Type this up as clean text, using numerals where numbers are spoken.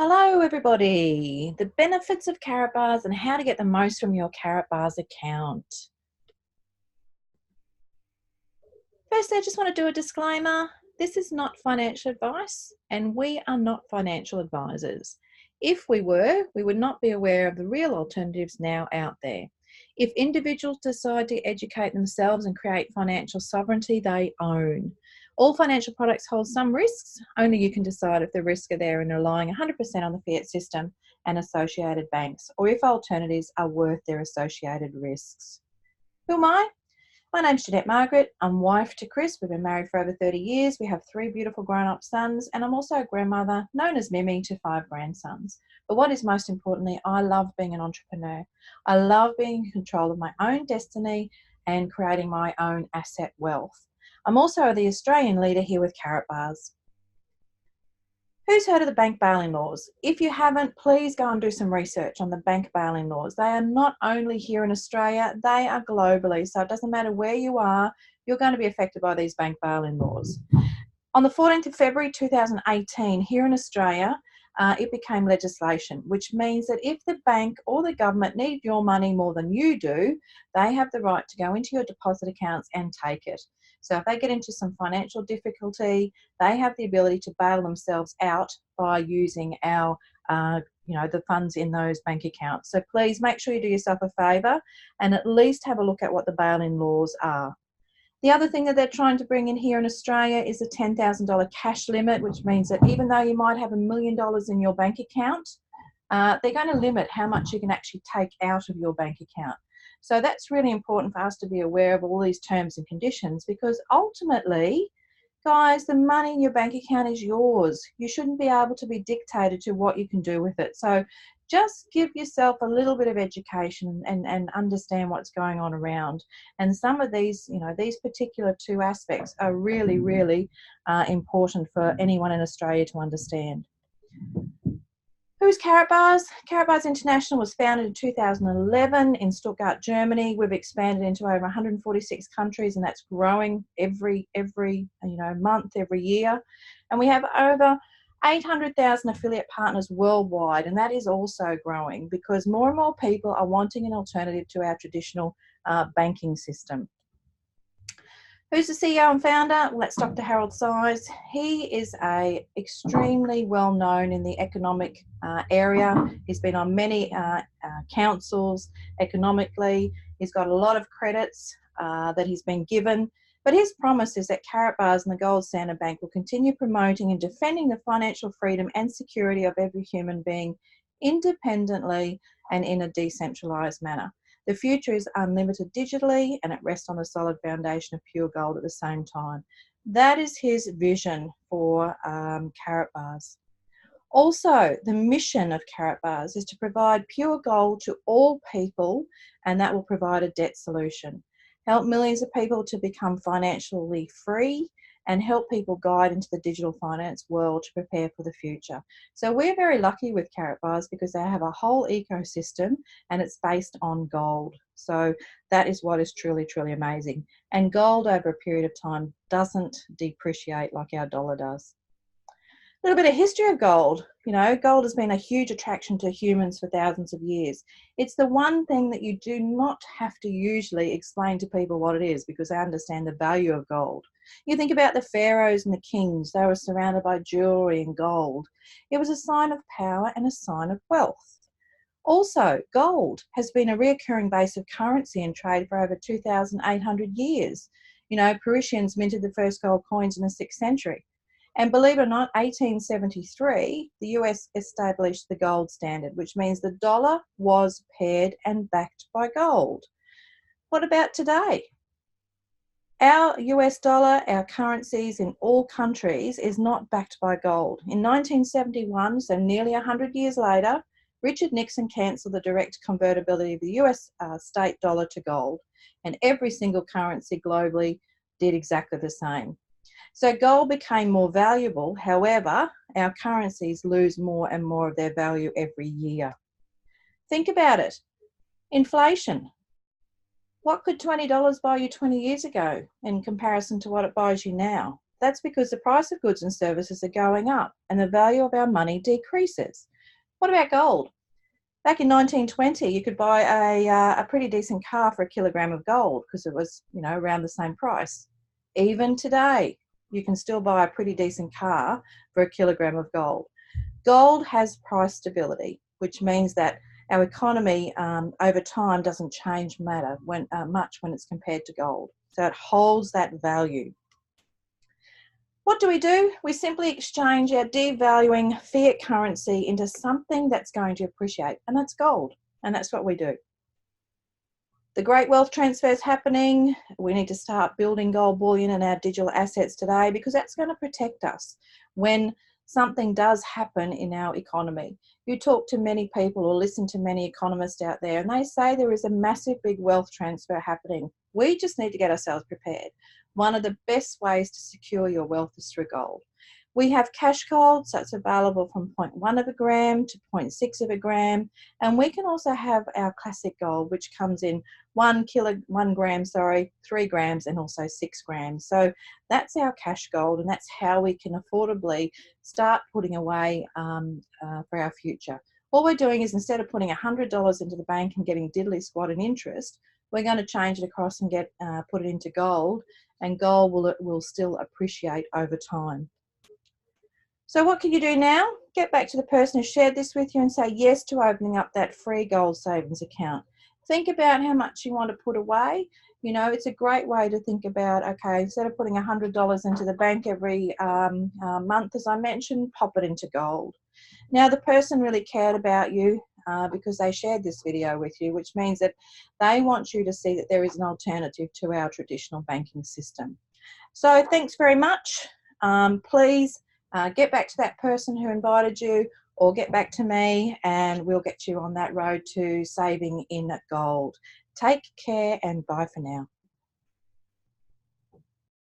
Hello everybody, the benefits of Karatbars and how to get the most from your Karatbars account. First, I just want to do a disclaimer. This is not financial advice and we are not financial advisors. If we were, we would not be aware of the real alternatives now out there. If individuals decide to educate themselves and create financial sovereignty, they own. All financial products hold some risks. Only you can decide if the risks are there and relying 100% on the fiat system and associated banks, or if alternatives are worth their associated risks. Who am I? My name's Jeanette Margaret. I'm wife to Chris. We've been married for over 30 years. We have 3 beautiful grown-up sons, and I'm also a grandmother, known as Mimi, to 5 grandsons. But what is most importantly, I love being an entrepreneur. I love being in control of my own destiny and creating my own asset wealth. I'm also the Australian leader here with Karatbars. Who's heard of the bank bail-in laws? If you haven't, please go and do some research on the bank bail-in laws. They are not only here in Australia, they are globally. So it doesn't matter where you are, you're going to be affected by these bank bail-in laws. On the 14th of February 2018, here in Australia, it became legislation, which means that if the bank or the government need your money more than you do, they have the right to go into your deposit accounts and take it. So if they get into some financial difficulty, they have the ability to bail themselves out by using our, the funds in those bank accounts. So please make sure you do yourself a favour and at least have a look at what the bail-in laws are. The other thing that they're trying to bring in here in Australia is a $10,000 cash limit, which means that even though you might have $1 million in your bank account, they're going to limit how much you can actually take out of your bank account. So that's really important for us to be aware of all these terms and conditions, because ultimately, guys, the money in your bank account is yours. You shouldn't be able to be dictated to what you can do with it. So just give yourself a little bit of education and understand what's going on around. And some of these, these particular 2 aspects are really, really important for anyone in Australia to understand. Who's Karatbars? Karatbars International was founded in 2011 in Stuttgart, Germany. We've expanded into over 146 countries, and that's growing every month, every year. And we have over 800,000 affiliate partners worldwide, and that is also growing because more and more people are wanting an alternative to our traditional banking system. Who's the CEO and founder? Well, that's Dr. Harold Size. He is extremely well known in the economic area. He's been on many councils economically. He's got a lot of credits that he's been given. But his promise is that Karatbars and the Gold Standard Bank will continue promoting and defending the financial freedom and security of every human being independently and in a decentralised manner. The future is unlimited digitally and it rests on a solid foundation of pure gold at the same time. That is his vision for Karatbars. Also, the mission of Karatbars is to provide pure gold to all people, and that will provide a debt solution. Help millions of people to become financially free and help people guide into the digital finance world to prepare for the future. So we're very lucky with Karatbars because they have a whole ecosystem and it's based on gold. So that is what is truly, truly amazing. And gold over a period of time doesn't depreciate like our dollar does. A little bit of history of gold. Gold has been a huge attraction to humans for thousands of years. It's the one thing that you do not have to usually explain to people what it is because they understand the value of gold. You think about the pharaohs and the kings. They were surrounded by jewelry and gold. It was a sign of power and a sign of wealth. Also, gold has been a recurring base of currency and trade for over 2,800 years. Parisians minted the first gold coins in the 6th century. And believe it or not, 1873, the US established the gold standard, which means the dollar was paired and backed by gold. What about today? Our US dollar, our currencies in all countries, is not backed by gold. In 1971, so nearly 100 years later, Richard Nixon cancelled the direct convertibility of the US state dollar to gold, and every single currency globally did exactly the same. So gold became more valuable. However, our currencies lose more and more of their value every year. Think about it. Inflation. What could $20 buy you 20 years ago in comparison to what it buys you now? That's because the price of goods and services are going up and the value of our money decreases. What about gold? Back in 1920, you could buy a pretty decent car for a kilogram of gold because it was, you know, around the same price. Even today, you can still buy a pretty decent car for a kilogram of gold. Gold has price stability, which means that our economy over time doesn't change much when it's compared to gold. So it holds that value. What do? We simply exchange our devaluing fiat currency into something that's going to appreciate, and that's gold. And that's what we do. The great wealth transfer is happening. We need to start building gold bullion in our digital assets today because that's going to protect us when something does happen in our economy. You talk to many people or listen to many economists out there, and they say there is a massive big wealth transfer happening. We just need to get ourselves prepared. One of the best ways to secure your wealth is through gold. We have cash gold, so it's available from 0.1 of a gram to 0.6 of a gram. And we can also have our classic gold, which comes in 1 gram, 3 grams, and also 6 grams. So that's our cash gold, and that's how we can affordably start putting away for our future. All we're doing is, instead of putting $100 into the bank and getting diddly squat in interest, we're going to change it across and put it into gold, and gold will still appreciate over time. So what can you do now? Get back to the person who shared this with you and say yes to opening up that free gold savings account. Think about how much you want to put away. You know, it's a great way to think about, okay, instead of putting $100 into the bank every month, as I mentioned, pop it into gold. Now, the person really cared about you because they shared this video with you, which means that they want you to see that there is an alternative to our traditional banking system. So thanks very much. Please get back to that person who invited you, or get back to me, and we'll get you on that road to saving in gold. Take care, and bye for now.